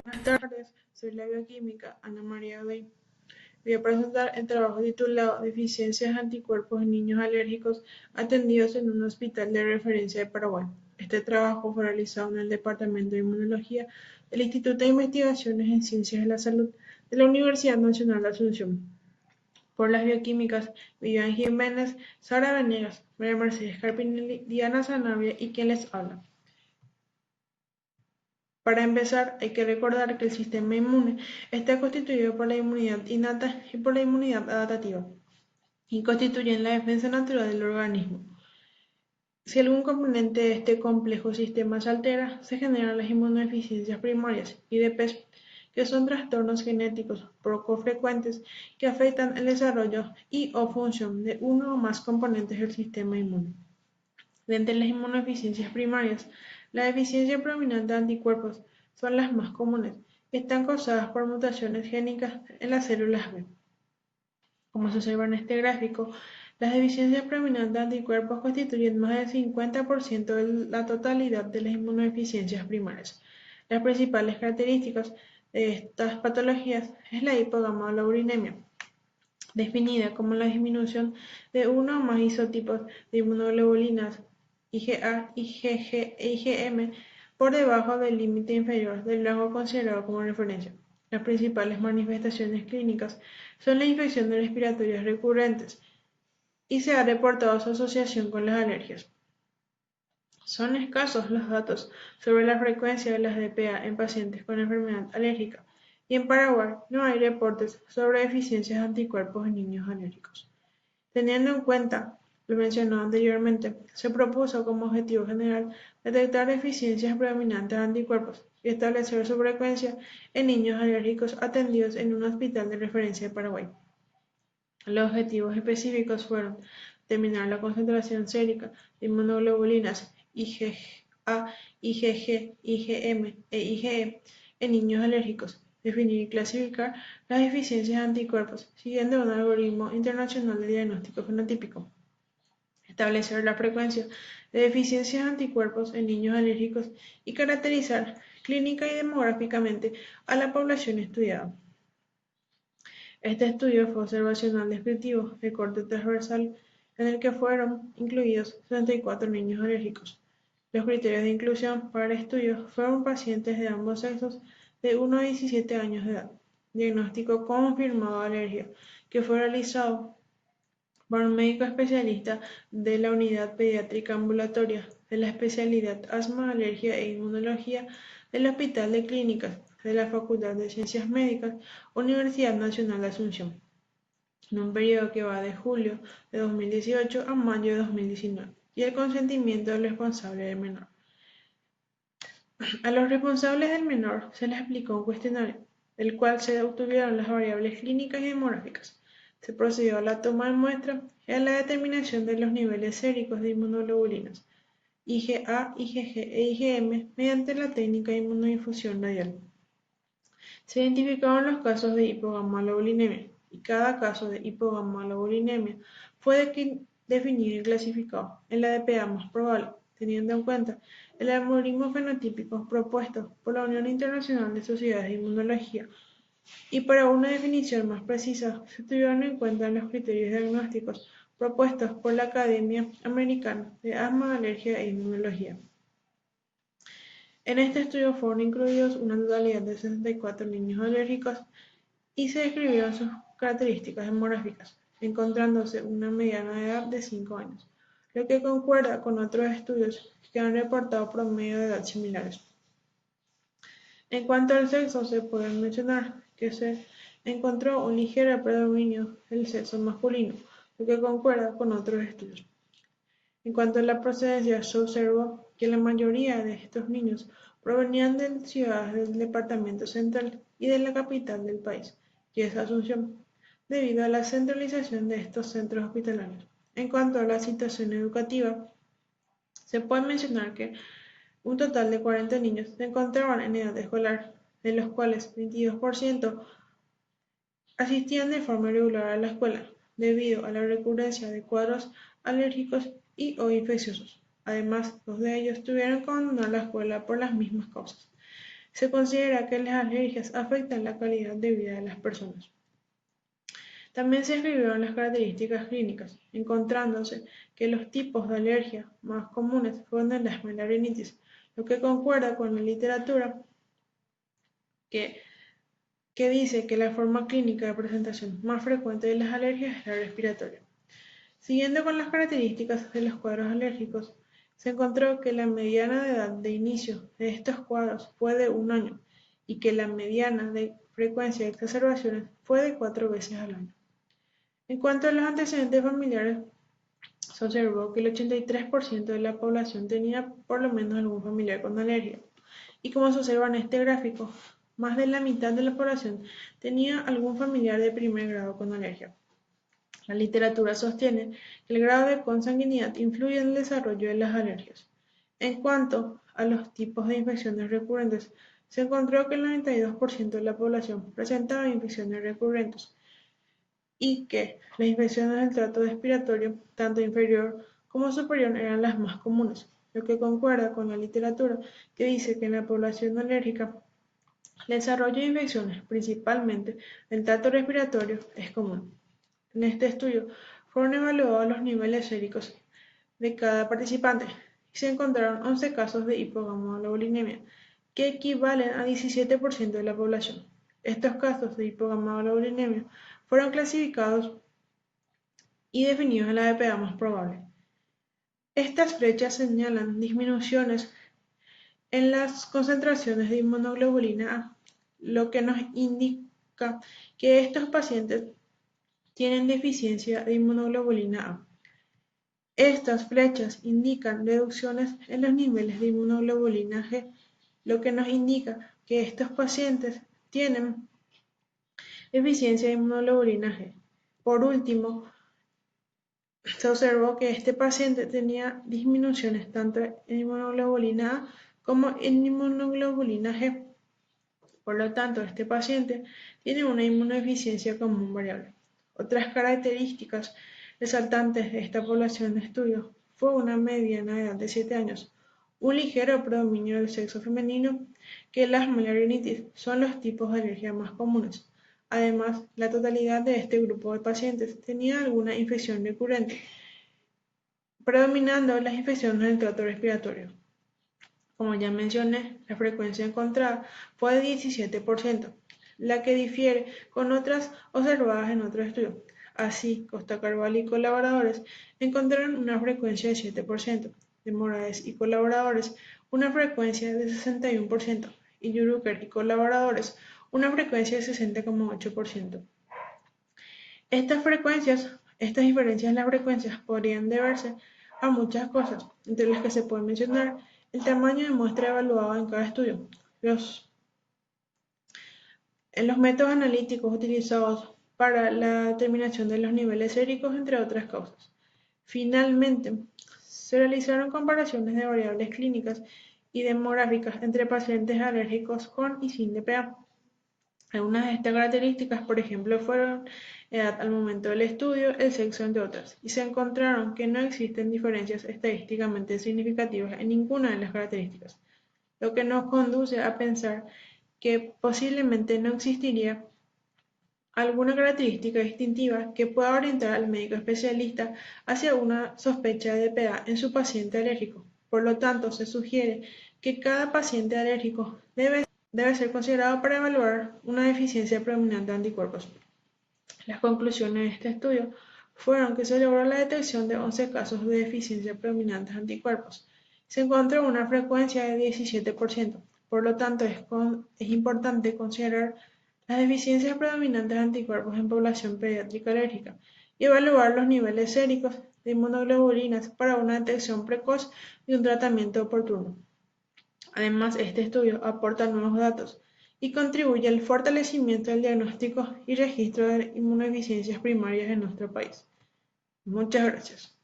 Buenas tardes, soy la bioquímica Ana María Day. Voy a presentar el trabajo titulado Deficiencias anticuerpos en niños alérgicos atendidos en un hospital de referencia de Paraguay. Este trabajo fue realizado en el Departamento de Inmunología del Instituto de Investigaciones en Ciencias de la Salud de la Universidad Nacional de Asunción, por las bioquímicas Vivian Jiménez, Sara Venegas, María Mercedes Carpinelli, Diana Sanabria y quien les habla. Para empezar, hay que recordar que el sistema inmune está constituido por la inmunidad innata y por la inmunidad adaptativa, y constituyen la defensa natural del organismo. Si algún componente de este complejo sistema se altera, se generan las inmunodeficiencias primarias, IDPs, que son trastornos genéticos poco frecuentes que afectan el desarrollo y/o función de uno o más componentes del sistema inmune. De entre las inmunodeficiencias primarias, la deficiencia predominante de anticuerpos son las más comunes y están causadas por mutaciones génicas en las células B. Como se observa en este gráfico, las deficiencias predominantes de anticuerpos constituyen más del 50% de la totalidad de las inmunodeficiencias primarias. Las principales características de estas patologías es la hipogammaglobulinemia, definida como la disminución de uno o más isotipos de inmunoglobulinas IgA, IgG e IgM por debajo del límite inferior del rango considerado como referencia. Las principales manifestaciones clínicas son las infecciones respiratorias recurrentes y se ha reportado su asociación con las alergias. Son escasos los datos sobre la frecuencia de las DPA en pacientes con enfermedad alérgica, y en Paraguay no hay reportes sobre deficiencias de anticuerpos en niños alérgicos. Teniendo en cuenta lo mencionado anteriormente, se propuso como objetivo general detectar deficiencias predominantes de anticuerpos y establecer su frecuencia en niños alérgicos atendidos en un hospital de referencia de Paraguay. Los objetivos específicos fueron determinar la concentración sérica de inmunoglobulinas IgA, IgG, IgM e IgE en niños alérgicos, definir y clasificar las deficiencias de anticuerpos siguiendo un algoritmo internacional de diagnóstico fenotípico, establecer la frecuencia de deficiencias de anticuerpos en niños alérgicos y caracterizar clínica y demográficamente a la población estudiada. Este estudio fue observacional descriptivo de corte transversal en el que fueron incluidos 64 niños alérgicos. Los criterios de inclusión para el estudio fueron pacientes de ambos sexos de 1 a 17 años de edad. Diagnóstico confirmado de alergia, que fue realizado por un médico especialista de la Unidad Pediátrica Ambulatoria de la especialidad Asma, Alergia e Inmunología del Hospital de Clínicas de la Facultad de Ciencias Médicas, Universidad Nacional de Asunción, en un periodo que va de julio de 2018 a mayo de 2019, y el consentimiento del responsable del menor. A los responsables del menor se les aplicó un cuestionario, del cual se obtuvieron las variables clínicas y demográficas. Se procedió a la toma de muestra y a la determinación de los niveles séricos de inmunoglobulinas IgA, IgG e IgM mediante la técnica de inmunodifusión radial. Se identificaron los casos de hipogammaglobulinemia, y cada caso de hipogammaglobulinemia fue definido y clasificado en la DPA más probable, teniendo en cuenta el algoritmo fenotípico propuesto por la Unión Internacional de Sociedades de Inmunología, y para una definición más precisa se tuvieron en cuenta los criterios diagnósticos propuestos por la Academia Americana de Asma, Alergia e Inmunología. En este estudio fueron incluidos una totalidad de 64 niños alérgicos y se describieron sus características demográficas, encontrándose una mediana edad de 5 años, lo que concuerda con otros estudios que han reportado promedios de edad similares. En cuanto al sexo, se puede mencionar que se encontró un ligero predominio del sexo masculino, lo que concuerda con otros estudios. En cuanto a la procedencia, se observó que la mayoría de estos niños provenían de ciudades del departamento central y de la capital del país, que es Asunción, debido a la centralización de estos centros hospitalarios. En cuanto a la situación educativa, se puede mencionar que un total de 40 niños se encontraban en edad escolar, de los cuales 22% asistían de forma regular a la escuela, debido a la recurrencia de cuadros alérgicos y o infecciosos. Además, 2 de ellos tuvieron que abandonar la escuela por las mismas causas. Se considera que las alergias afectan la calidad de vida de las personas. También se escribieron las características clínicas, encontrándose que los tipos de alergia más comunes fueron la asma rinitis, lo que concuerda con la literatura que, que dice que la forma clínica de presentación más frecuente de las alergias es la respiratoria. Siguiendo con las características de los cuadros alérgicos, se encontró que la mediana de edad de inicio de estos cuadros fue de 1 año y que la mediana de frecuencia de exacerbaciones fue de 4 veces al año. En cuanto a los antecedentes familiares, se observó que el 83% de la población tenía por lo menos algún familiar con alergia. Y como se observa en este gráfico, más de la mitad de la población tenía algún familiar de primer grado con alergia. La literatura sostiene que el grado de consanguinidad influye en el desarrollo de las alergias. En cuanto a los tipos de infecciones recurrentes, se encontró que el 92% de la población presentaba infecciones recurrentes y que las infecciones del tracto respiratorio, tanto inferior como superior, eran las más comunes, lo que concuerda con la literatura que dice que en la población alérgica el desarrollo de infecciones, principalmente del tracto respiratorio, es común. En este estudio fueron evaluados los niveles séricos de cada participante y se encontraron 11 casos de hipogammaglobulinemia, que equivalen a 17% de la población. Estos casos de hipogammaglobulinemia fueron clasificados y definidos en la DPA más probable. Estas flechas señalan disminuciones en las concentraciones de inmunoglobulina A, lo que nos indica que estos pacientes tienen deficiencia de inmunoglobulina A. Estas flechas indican reducciones en los niveles de inmunoglobulina G, lo que nos indica que estos pacientes tienen deficiencia de inmunoglobulina G. Por último, se observó que este paciente tenía disminuciones tanto en inmunoglobulina A como en inmunoglobulina G. Por lo tanto, este paciente tiene una inmunodeficiencia común variable. Otras características resaltantes de esta población de estudio fue una mediana edad de 7 años, un ligero predominio del sexo femenino, que el asma y la rinitis son los tipos de alergia más comunes. Además, la totalidad de este grupo de pacientes tenía alguna infección recurrente, predominando las infecciones del tracto respiratorio. Como ya mencioné, la frecuencia encontrada fue de 17%, la que difiere con otras observadas en otro estudio. Así, Costa Carvalho y colaboradores encontraron una frecuencia de 7%, de Moraes y colaboradores una frecuencia de 61% y Yuruker y colaboradores una frecuencia de 60,8%. Estas diferencias en las frecuencias podrían deberse a muchas cosas, entre las que se puede mencionar el tamaño de muestra evaluada en cada estudio, los métodos analíticos utilizados para la determinación de los niveles séricos, entre otras causas. Finalmente, se realizaron comparaciones de variables clínicas y demográficas entre pacientes alérgicos con y sin DPA. Algunas de estas características, por ejemplo, fueron edad al momento del estudio, el sexo, entre otras, y se encontraron que no existen diferencias estadísticamente significativas en ninguna de las características, lo que nos conduce a pensar que posiblemente no existiría alguna característica distintiva que pueda orientar al médico especialista hacia una sospecha de DPA en su paciente alérgico. Por lo tanto, se sugiere que cada paciente alérgico debe ser considerado para evaluar una deficiencia predominante de anticuerpos. Las conclusiones de este estudio fueron que se logró la detección de 11 casos de deficiencia predominante de anticuerpos. Se encontró una frecuencia de 17%. Por lo tanto, es importante considerar las deficiencias predominantes de anticuerpos en población pediátrica alérgica y evaluar los niveles séricos de inmunoglobulinas para una detección precoz y un tratamiento oportuno. Además, este estudio aporta nuevos datos y contribuye al fortalecimiento del diagnóstico y registro de inmunodeficiencias primarias en nuestro país. Muchas gracias.